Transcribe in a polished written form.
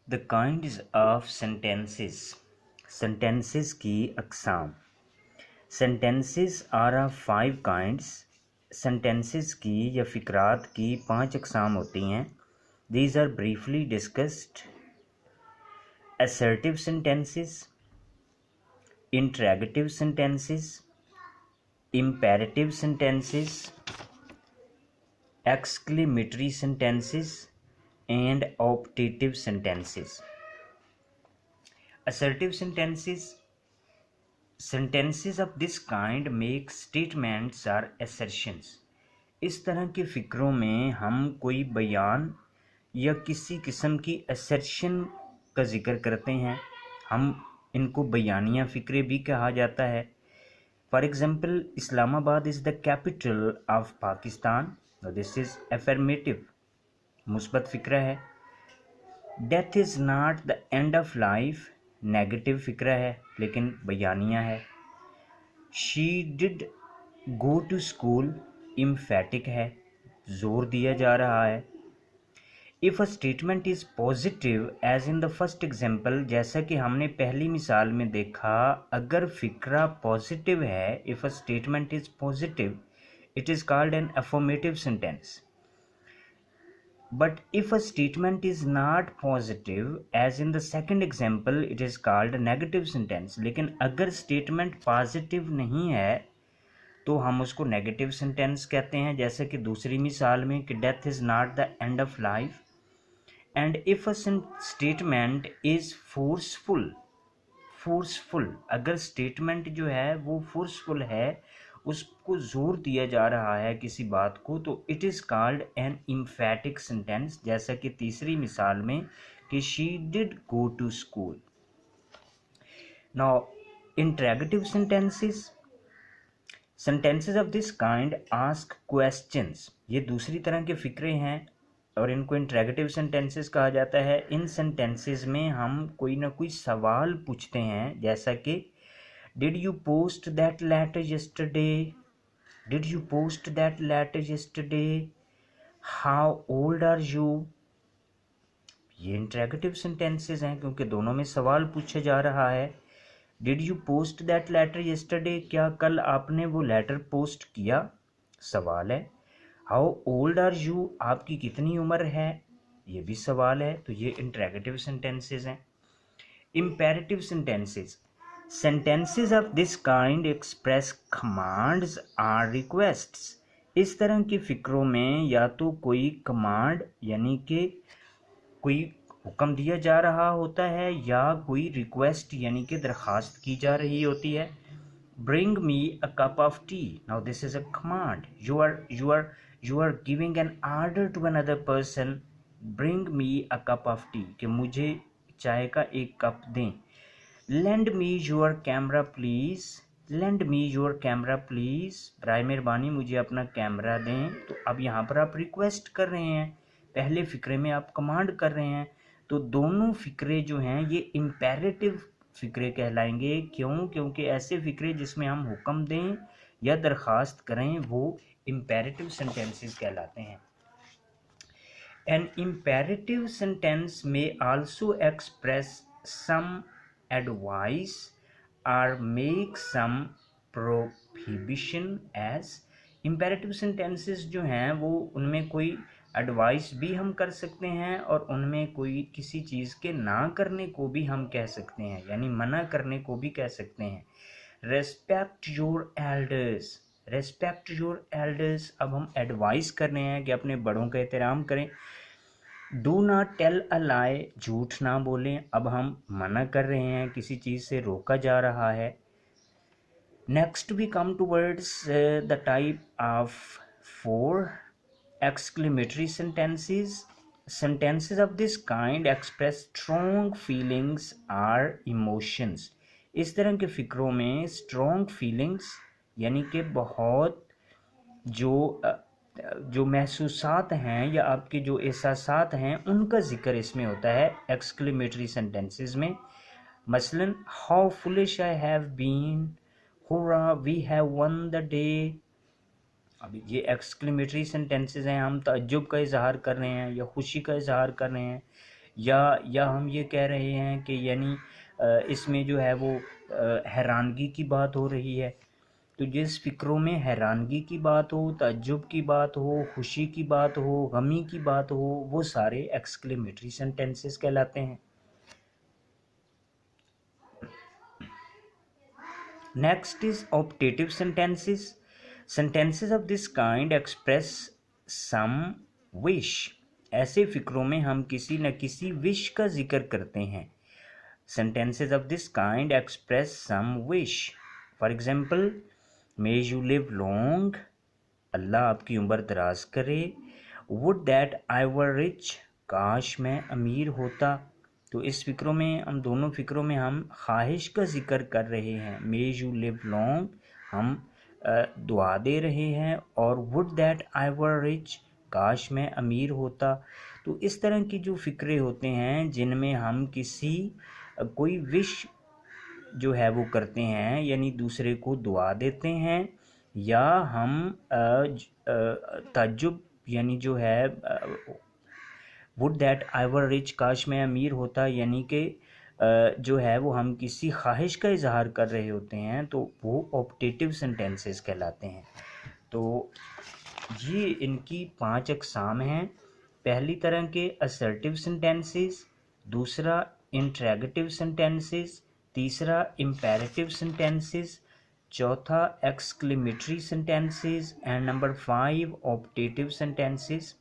The kinds of sentences, sentences की अकसाम। Sentences are of 5 kinds. Sentences की या फ़िक्रात की 5 अकसाम होती हैं। These are briefly discussed. assertive sentences, interrogative sentences, imperative sentences, exclamatory sentences, and optative sentences. Assertive sentences of this kind make statements or assertions. इस तरह के फ़िक्रों में हम कोई बयान या किसी किस्म की assertion का ज़िक्र करते हैं। हम इनको बयानिया फ़िक्रे भी कहा जाता है। For example, Islamabad is the capital of Pakistan. This is affirmative, मुस्बत फ़िक्रा है। Death is not the end of life, negative फ़िक्रा है लेकिन बयानिया है। She did go to school, emphatic है, जोर दिया जा रहा है। If a statement is positive as in the first example, जैसा कि हमने पहली मिसाल में देखा, अगर फ़िक्रा पॉजिटिव है, if a statement is positive, it is called N affirmative sentence. But if a statement is not positive, as in the second example, it is called a negative sentence. लेकिन अगर statement positive नहीं है तो हम उसको negative sentence कहते हैं, जैसे कि दूसरी मिसाल में कि death is not the end of life. And if a statement is forceful, अगर स्टेटमेंट जो है वो फोर्सफुल है, उसको जोर दिया जा रहा है किसी बात को, तो it is called an emphatic sentence, जैसा कि तीसरी मिसाल में कि she did go to school. Now interrogative sentences of this kind ask questions. ये दूसरी तरह के फिक्रे हैं और इनको इंटरोगेटिव सेंटेंसेस कहा जाता है। इन सेंटेंसेस में हम कोई ना कोई सवाल पूछते हैं, जैसा कि did you post that letter yesterday, did you post that letter yesterday, how old are you. ये इंटरोगेटिव सेंटेंसेस हैं क्योंकि दोनों में सवाल पूछा जा रहा है। Did you post that letter yesterday, क्या कल आपने वो लेटर पोस्ट किया, सवाल है। हाउ ओल्ड आर यू, आपकी कितनी उम्र है, ये भी सवाल है। तो ये इंटरोगेटिव सेंटेंसेस हैं। Imperative sentences of this kind express commands और रिक्वेस्ट्स। इस तरह के फ़िक्रों में या तो कोई कमांड यानी कि कोई हुक्म दिया जा रहा होता है या कोई रिक्वेस्ट यानी कि दरख्वास्त की जा रही होती है। Bring me a cup of tea. Now this is a command. You are giving an order to another person. Bring me a cup of tea. कि मुझे चाय का एक कप दें। Lend me your camera please. Lend me your camera please. बराए मेहरबानी मुझे अपना कैमरा दें। तो अब यहाँ पर आप रिक्वेस्ट कर रहे हैं, पहले फ़िक्रे में आप कमांड कर रहे हैं। तो दोनों फ़िक्रे जो हैं ये इम्पेरेटिव फ़िक्रे कहलाएंगे। क्यों? क्योंकि ऐसे फ़िक्रे जिसमें हम हुक्म दें या दरख्वास्त करें वो इम्पेरेटिव सेंटेंसेस कहलाते हैं। एन इम्पेरेटिव सेंटेंस में आल्सो एक्सप्रेस सम एडवाइस और make some prohibition as. Imperative sentences जो हैं वो उनमें कोई एडवाइस भी हम कर सकते हैं और उनमें कोई किसी चीज़ के ना करने को भी हम कह सकते हैं, यानी मना करने को भी कह सकते हैं। Respect your elders, respect your elders, अब हम एडवाइस कर रहे हैं कि अपने बड़ों का एहतराम करें। डू नॉट टेल अ लाई, झूठ ना बोलें, अब हम मना कर रहे हैं, किसी चीज़ से रोका जा रहा है। Next we come towards the type of 4 exclamatory sentences of this kind express strong feelings or emotions। इस तरह के फ़िक्रों में strong feelings यानी कि बहुत जो महसूसात हैं या आपके जो एहसासात हैं उनका ज़िक्र इसमें होता है exclamatory sentences में। मसलन how foolish I have been, hurrah we have won the day। अब ये एक्सक्लेमेटरी सेंटेंसेस हैं, हम ताज्जुब का इजहार कर रहे हैं या खुशी का इजहार कर रहे हैं या हम ये कह रहे हैं कि यानी इसमें जो है वो हैरानगी की बात हो रही है। तो जिस फ़िक्रों में हैरानगी की बात हो, ताज्जुब की बात हो, खुशी की बात हो, गमी की बात हो, वो सारे एक्सक्लेमेटरी सेंटेंसेस कहलाते हैं। Next is optative sentences. Sentences of this kind express some wish. ऐसे फ़िक्रों में हम किसी न किसी विश का जिक्र करते हैं। Sentences of this kind express some wish. For example, may you live long. अल्लाह आपकी उम्र दराज करे। Would that I were rich. काश मैं अमीर होता। तो इस फ़िक्रों में हम दोनों फ़िक्रों में हम ख्वाहिश का ज़िक्र कर रहे हैं। मे यू लिव लॉन्ग हम दुआ दे रहे हैं, और would that I were rich काश मैं अमीर होता। तो इस तरह की जो फ़िक्रे होते हैं जिनमें हम किसी कोई विश जो है वो करते हैं, यानी दूसरे को दुआ देते हैं, या हम ताज्जुब यानी जो है would that I were rich काश मैं अमीर होता, यानी कि जो है वो हम किसी ख्वाहिश का इजहार कर रहे होते हैं, तो वो ऑप्टेटिव सेंटेंसेस कहलाते हैं। तो ये इनकी 5 अक़साम हैं। पहली तरह के असर्टिव सेंटेंसेस, दूसरा इंट्रैगेटिव सेंटेंसेस, तीसरा इम्पेरेटिव सेंटेंसेस, चौथा exclamatory sentences, and number 5 optative sentences.